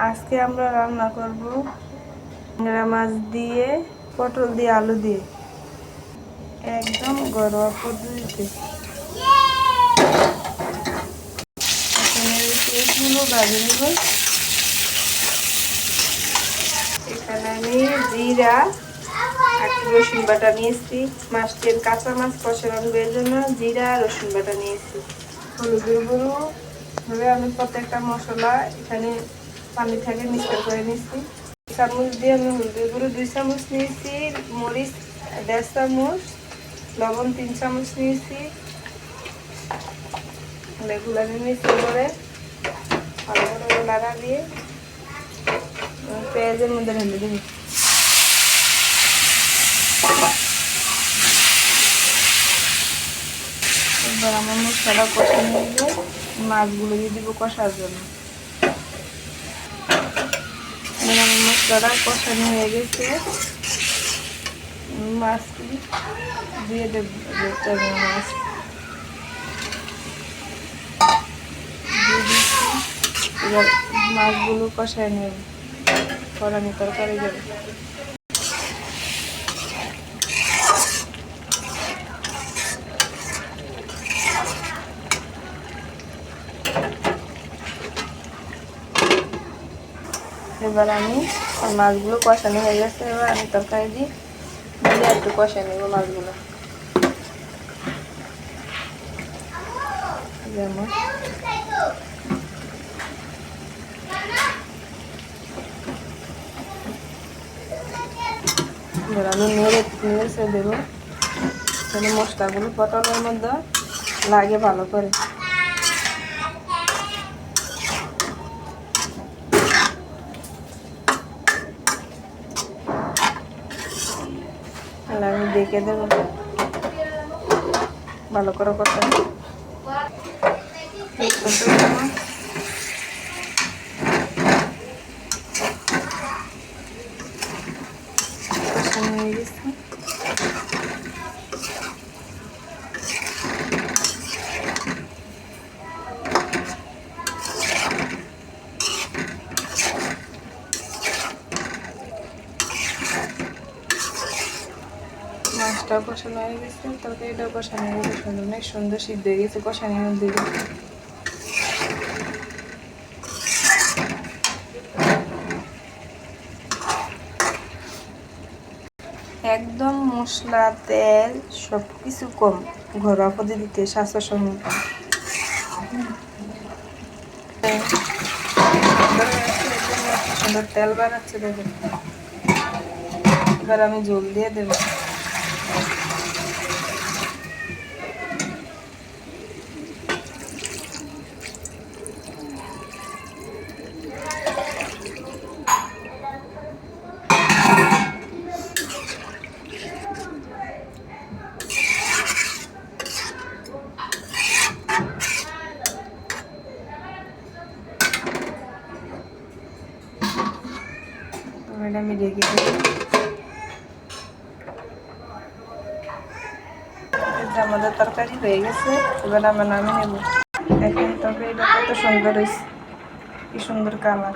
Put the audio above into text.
আজকে আমরা রান্না করব ট্যাংরা মাছ দিয়ে পটল দিয়ে আলু দিয়ে একদম ঘরোয়া পদ্ধতিতে। এগুলো ভাজে নেব। এখানে আমি জিরা আর রসুন বাটা নিয়েছি। মাছের কাঁচা মাছ কষানোর জন্য জিরা রসুন বাটা নিয়েছি। হলুদের গুঁড়ো ধরে আমি প্রত্যেকটা মশলা এখানে পানি থেকে মিক্সচার করে নিয়েছি। চামচ দিয়ে আমি হলুদের গুঁড়ো 2 চামচ নিয়েছি, মরিচ 1.5 চামচ, লবণ 3 চামচ নিয়েছি। এগুলো আমি মিক্সচার করে ভালো করে নাড়া দিয়ে পেঁয়াজের মধ্যে ঢেলে দিই। এবার আমার মশলাটা কষে নিয়ে মাছগুলো দিয়ে দিব কষার জন্য। আমার মশলাটা কষানো হয়ে গেছে, মাছগুলি দিয়ে দেবো। মাছ এবার মাছগুলো কষায় নেব, পরে আমি তরকারি দেবো। এবার আমি মাছগুলো কষানো হয়ে গেছে, এবার আমি তরকারি দিয়ে একটু কষাই নেব মাছগুলো। যেমন এবার আমি নেড়ে দেবো, তাহলে মশলাগুলো পটলের মধ্যে লাগে ভালো করে। আমি দেখে দেবো ভালো করে কষা। হয়ে গেছে, মাছটাও কষানো হয়ে গেছে, তরকারিটাও কষানো হয়ে গেছে, অনেক সুন্দর সিদ্ধ হয়ে গেছে কষানোর দিকে। একদম মশলা তেল সব কিছু কম, ঘরোয়া পদ্ধতিতে স্বাস্থ্যসম্মত। সুন্দর তেল বানাচ্ছে দেখেন। এবার আমি জল দিয়ে দেবো। আমি রেখে দেবো। আমাদের তরকারি হয়ে গেছে, এবার আমরা নামিয়ে নেব। দেখেন তরকারিটা কত সুন্দর হয়েছে, কি সুন্দর কালার।